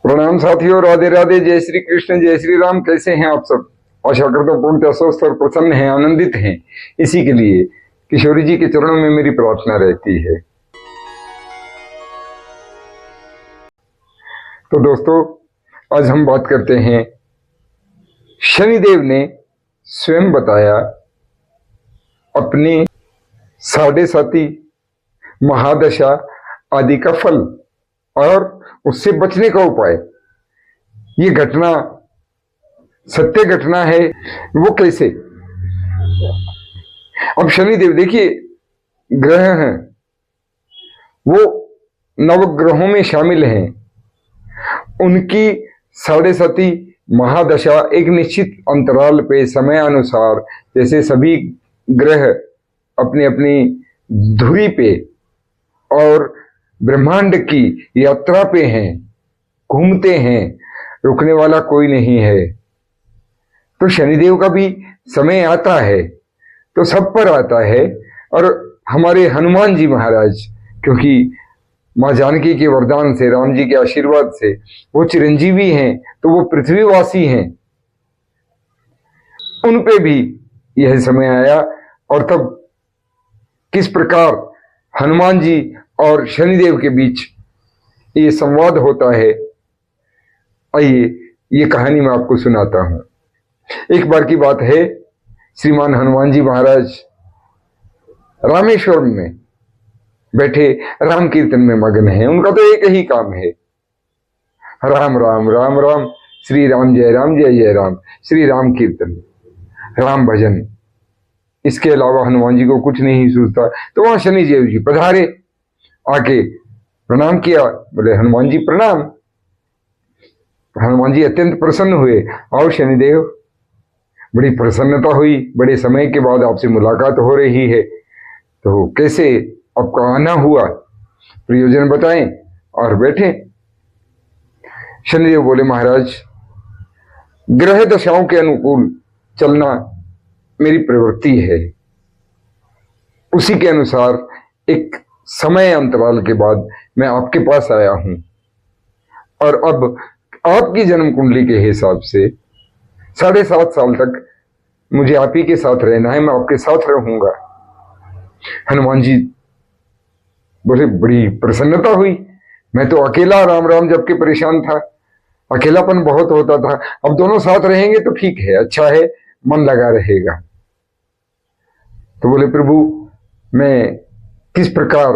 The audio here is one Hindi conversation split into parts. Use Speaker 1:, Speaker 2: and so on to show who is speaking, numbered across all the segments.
Speaker 1: प्रणाम साथियों, राधे राधे, जय श्री कृष्ण, जय श्री राम। कैसे हैं आप सब? आशा करता हूं पूर्णतः स्वस्थ और प्रसन्न हैं, आनंदित हैं। इसी के लिए किशोरी जी के चरणों में मेरी प्रार्थना रहती है। तो दोस्तों, आज हम बात करते हैं, शनिदेव ने स्वयं बताया अपने साढ़े साती महादशा आदि का फल और उससे बचने का उपाय। ये घटना सत्य घटना है, वो कैसे? अब शनिदेव देखिए, ग्रह हैं, वो नवग्रहों में शामिल हैं। उनकी साढ़े साती महादशा एक निश्चित अंतराल पे समय अनुसार, जैसे सभी ग्रह अपनी अपनी धुरी पे और ब्रह्मांड की यात्रा पे हैं, घूमते हैं, रुकने वाला कोई नहीं है। तो शनिदेव का भी समय आता है, तो सब पर आता है। और हमारे हनुमान जी महाराज, क्योंकि माँ जानकी के वरदान से, राम जी के आशीर्वाद से वो चिरंजीवी हैं, तो वो पृथ्वीवासी हैं, उन पे भी यह समय आया। और तब किस प्रकार हनुमान जी और शनिदेव के बीच ये संवाद होता है, आइए ये कहानी मैं आपको सुनाता हूं। एक बार की बात है, श्रीमान हनुमान जी महाराज रामेश्वरम में बैठे राम कीर्तन में मग्न हैं। उनका तो एक ही काम है, राम राम राम राम, श्री राम जय राम जय जय राम, श्री राम कीर्तन, राम भजन। इसके अलावा हनुमान जी को कुछ नहीं सूझता। तो वहां शनिदेव जी पधारे, आके प्रणाम किया। बोले हनुमान जी प्रणाम। हनुमान जी अत्यंत प्रसन्न हुए। आओ शनिदेव, बड़ी प्रसन्नता हुई, बड़े समय के बाद आपसे मुलाकात हो रही है, तो कैसे आपका आना हुआ, प्रयोजन बताएं। और बैठे। शनिदेव बोले महाराज, ग्रह दशाओं के अनुकूल चलना मेरी प्रवृत्ति है। उसी के अनुसार एक समय अंतराल के बाद मैं आपके पास आया हूं। और अब आपकी जन्म कुंडली के हिसाब से 7.5 साल तक मुझे आप ही के साथ रहना है, मैं आपके साथ रहूंगा। हनुमान जी बोले बड़ी प्रसन्नता हुई। मैं तो अकेला राम राम जब के परेशान था, अकेलापन बहुत होता था। अब दोनों साथ रहेंगे तो ठीक है, अच्छा है, मन लगा रहेगा। तो बोले प्रभु, मैं किस प्रकार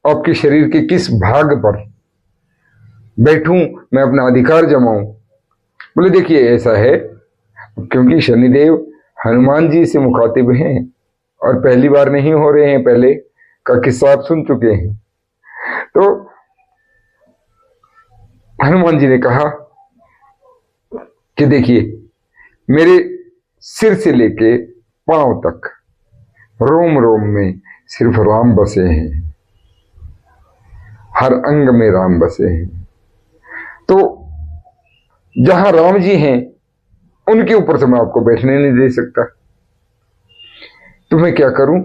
Speaker 1: आपके शरीर के किस भाग पर बैठूं, मैं अपना अधिकार जमाऊं? बोले देखिए ऐसा है, क्योंकि शनिदेव हनुमान जी से मुखातिब हैं और पहली बार नहीं हो रहे हैं, पहले का किस्सा आप सुन चुके हैं। तो हनुमान जी ने कहा कि देखिए, मेरे सिर से लेके पांव तक रोम रोम में सिर्फ राम बसे हैं, हर अंग में राम बसे हैं। तो जहां राम जी हैं उनके ऊपर से मैं आपको बैठने नहीं दे सकता। तो मैं क्या करूं?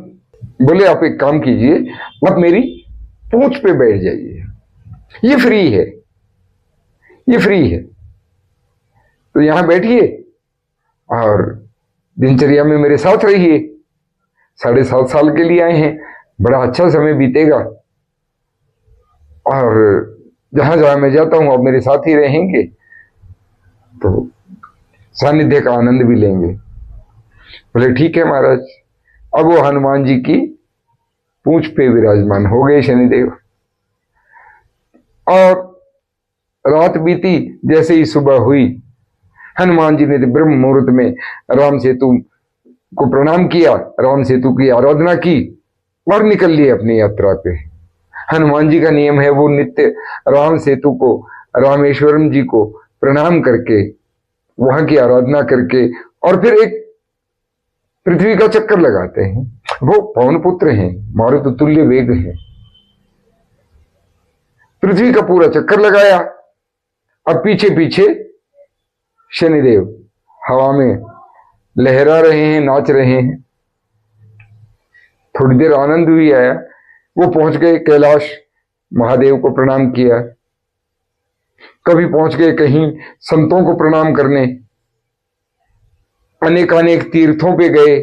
Speaker 1: बोले आप एक काम कीजिए, आप मेरी पूंछ पे बैठ जाइए, ये फ्री है, ये फ्री है। तो यहां बैठिए और दिनचर्या में मेरे साथ रहिए। 7.5 साल के लिए आए हैं, बड़ा अच्छा समय बीतेगा। और जहां जहां मैं जाता हूं आप मेरे साथ ही रहेंगे, तो सानिध्य का आनंद भी लेंगे। बोले ठीक है महाराज। अब वो हनुमान जी की पूंछ पे विराजमान हो गए शनिदेव। और रात बीती, जैसे ही सुबह हुई, हनुमान जी ने ब्रह्म मुहूर्त में राम सेतु को प्रणाम किया, राम सेतु की आराधना की और निकल लिए अपनी यात्रा पे। हनुमान जी का नियम है, वो नित्य राम सेतु को, रामेश्वरम जी को प्रणाम करके, वहां की आराधना करके, और फिर एक पृथ्वी का चक्कर लगाते हैं। वो पवन पुत्र हैं, मारुत तुल्य वेग हैं। पृथ्वी का पूरा चक्कर लगाया। अब पीछे पीछे शनिदेव हवा में लहरा रहे हैं, नाच रहे हैं। थोड़ी देर आनंद भी आया। वो पहुंच गए कैलाश, महादेव को प्रणाम किया। कभी पहुंच गए कहीं संतों को प्रणाम करने, अनेक अनेक तीर्थों पे गए,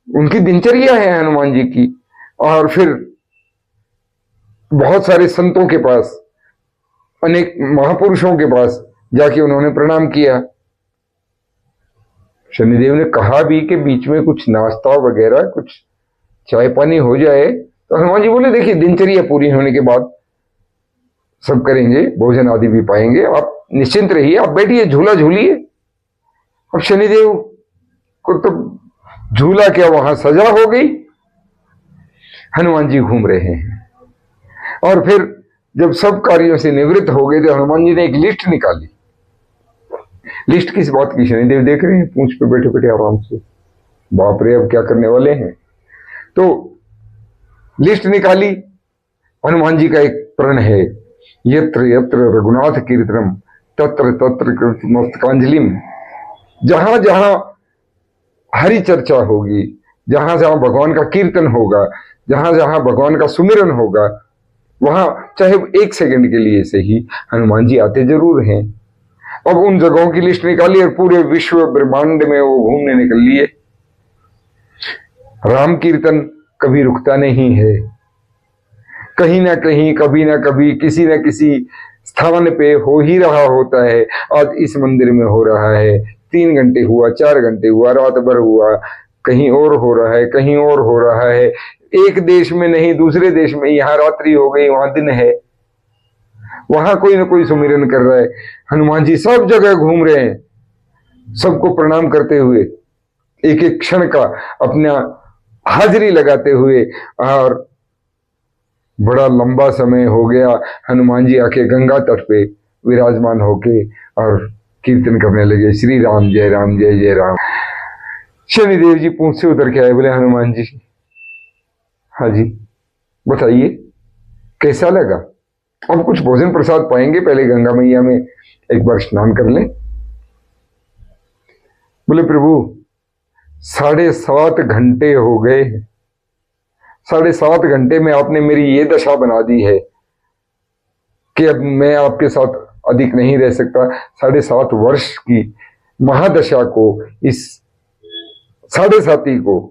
Speaker 1: उनकी दिनचर्या है हनुमान जी की। और फिर बहुत सारे संतों के पास, अनेक महापुरुषों के पास जाके उन्होंने प्रणाम किया। शनिदेव ने कहा भी कि बीच में कुछ नाश्ता वगैरह, कुछ चाय पानी हो जाए, तो हनुमान जी बोले देखिए दिनचर्या पूरी होने के बाद सब करेंगे, भोजन आदि भी पाएंगे, आप निश्चिंत रहिए, आप बैठिए, झूला झूलिए। अब शनिदेव को तो झूला क्या वहां सजा हो गई, हनुमान जी घूम रहे हैं। और फिर जब सब कार्यों से निवृत्त हो गए तो हनुमान जी ने एक लिस्ट निकाली। लिस्ट किस बात की? शनिदेव देख रहे हैं पूंछ पे बैठे बैठे आराम से, बाप रे अब क्या करने वाले हैं। तो लिस्ट निकाली। हनुमान जी का एक प्रण है, यत्र यत्र रघुनाथ कीर्तनम तत्र तत्र मस्तकांजलिम। जहां जहां हरि चर्चा होगी, जहां जहां भगवान का कीर्तन होगा, जहां जहां भगवान का सुमिरन होगा, वहां चाहे 1 सेकंड के लिए से ही हनुमान जी आते जरूर हैं। अब उन जगहों की लिस्ट निकाली और पूरे विश्व ब्रह्मांड में वो घूमने निकल लिए। राम कीर्तन कभी रुकता नहीं है, कहीं ना कहीं कभी ना कभी किसी न किसी स्थान पे हो ही रहा होता है। आज इस मंदिर में हो रहा है, 3 घंटे हुआ, 4 घंटे हुआ, रात भर हुआ, कहीं और हो रहा है, कहीं और हो रहा है। एक देश में नहीं दूसरे देश में, यहां रात्रि हो गई वहां दिन है, वहां कोई ना कोई सुमिरन कर रहा है। हनुमान जी सब जगह घूम रहे हैं, सबको प्रणाम करते हुए, एक एक क्षण का अपना हाजिरी लगाते हुए। और बड़ा लंबा समय हो गया, हनुमान जी आके गंगा तट पे विराजमान होके और कीर्तन करने लगे, श्री राम जय राम जय जय राम। शनिदेव जी पूंछ से उतर के आए, बोले हनुमान जी हाँ जी बताइए कैसा लगा? अब कुछ भोजन प्रसाद पाएंगे, पहले गंगा मैया में एक बार स्नान कर लें। बोले प्रभु 7.5 घंटे हो गए, 7.5 घंटे में आपने मेरी ये दशा बना दी है कि अब मैं आपके साथ अधिक नहीं रह सकता। 7.5 वर्ष की महादशा को, इस 7.5 को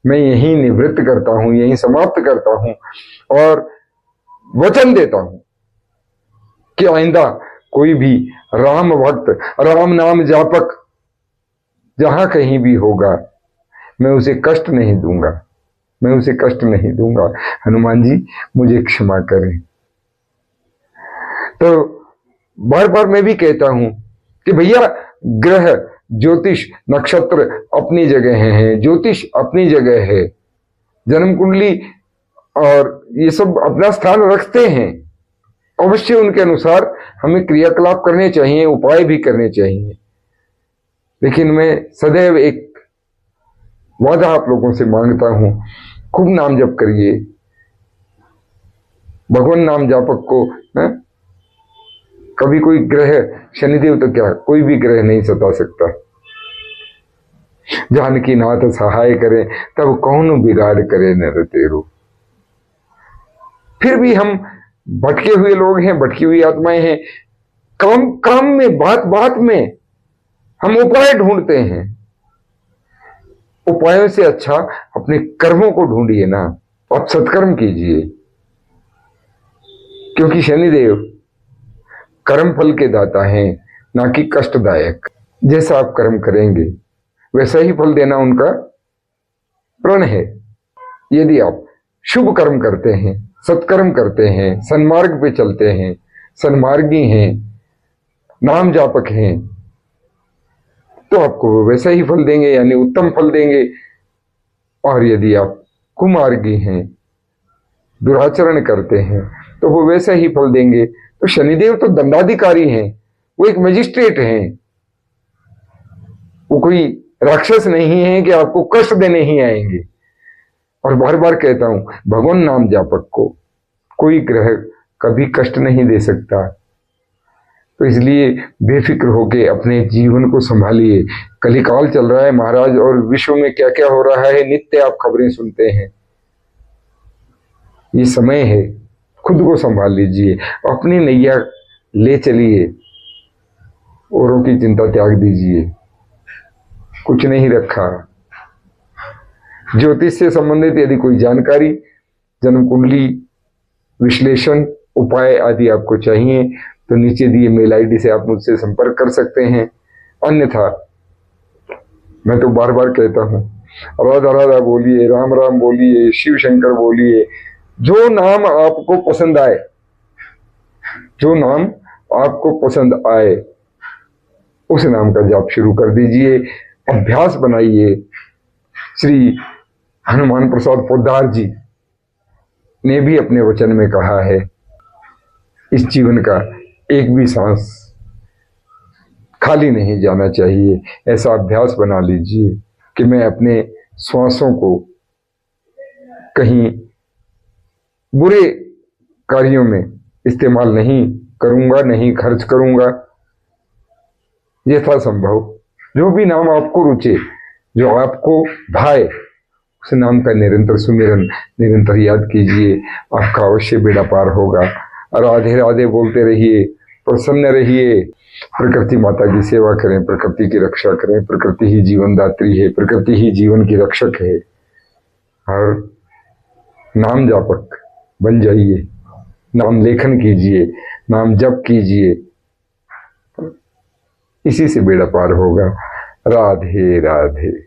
Speaker 1: मैं यहीं निवृत्त करता हूं, यहीं समाप्त करता हूं और वचन देता हूं कि आइंदा कोई भी राम भक्त, राम नाम जापक जहां कहीं भी होगा, मैं उसे कष्ट नहीं दूंगा, मैं उसे कष्ट नहीं दूंगा। हनुमान जी मुझे क्षमा करें। तो बार बार मैं भी कहता हूं कि भैया ग्रह, ज्योतिष, नक्षत्र अपनी जगह हैं, ज्योतिष अपनी जगह है, जन्म कुंडली और ये सब अपना स्थान रखते हैं। अवश्य उनके अनुसार हमें क्रियाकलाप करने चाहिए, उपाय भी करने चाहिए। लेकिन मैं सदैव एक वादा आप लोगों से मांगता हूं, खूब नाम जप करिए। भगवान नाम जापक को कभी कोई ग्रह, शनिदेव तो क्या कोई भी ग्रह नहीं सता सकता। जानकी नाथ सहाय करे तब कौन बिगाड़ करे नर तेरो। फिर भी हम भटके हुए लोग हैं, भटकी हुई आत्माएं हैं। काम काम में, बात बात में हम उपाय ढूंढते हैं। उपायों से अच्छा अपने कर्मों को ढूंढिए ना, आप सत्कर्म कीजिए, क्योंकि शनिदेव कर्म फल के दाता हैं, ना कि कष्टदायक। जैसा आप कर्म करेंगे वैसा ही फल देना उनका प्रण है। यदि आप शुभ कर्म करते हैं, सत्कर्म करते हैं, सन्मार्ग पे चलते हैं, सन्मार्गी हैं, नाम जापक हैं, तो आपको वो वैसा ही फल देंगे, यानी उत्तम फल देंगे। और यदि आप कुमार्गी हैं, दुराचरण करते हैं, तो वो वैसा ही फल देंगे। तो शनिदेव तो दंडाधिकारी हैं, वो एक मजिस्ट्रेट हैं, वो कोई राक्षस नहीं है कि आपको कष्ट देने ही आएंगे। और बार बार कहता हूं, भगवान नाम जापक को कोई ग्रह कभी कष्ट नहीं दे सकता। तो इसलिए बेफिक्र होके अपने जीवन को संभालिए। कलिकाल चल रहा है महाराज, और विश्व में क्या क्या हो रहा है नित्य आप खबरें सुनते हैं। ये समय है, खुद को संभाल लीजिए, अपनी नैया ले चलिए, औरों की चिंता त्याग दीजिए, कुछ नहीं रखा। ज्योतिष से संबंधित यदि कोई जानकारी, जन्म कुंडली विश्लेषण, उपाय आदि आपको चाहिए तो नीचे दिए मेल आईडी से आप मुझसे संपर्क कर सकते हैं। अन्यथा मैं तो बार बार कहता हूं, राधा राधा बोलिए, राम राम बोलिए, शिव शंकर बोलिए, जो नाम आपको पसंद आए, जो नाम आपको पसंद आए उस नाम का जाप शुरू कर दीजिए, अभ्यास बनाइए। श्री हनुमान प्रसाद पोद्दार जी ने भी अपने वचन में कहा है, इस जीवन का एक भी सांस खाली नहीं जाना चाहिए। ऐसा अभ्यास बना लीजिए कि मैं अपने श्वासों को कहीं बुरे कार्यों में इस्तेमाल नहीं करूंगा, नहीं खर्च करूंगा। यथासंभव जो भी नाम आपको रुचे, जो आपको भाए, उस नाम का निरंतर सुमिरन, निरंतर याद कीजिए, आपका अवश्य बेड़ा पार होगा। राधे राधे बोलते रहिए, प्रसन्न रहिए, प्रकृति माता की सेवा करें, प्रकृति की रक्षा करें। प्रकृति ही जीवन दात्री है, प्रकृति ही जीवन की रक्षक है। और नाम जापक बन जाइए, नाम लेखन कीजिए, नाम जप कीजिए, इसी से बेड़ा पार होगा। राधे राधे।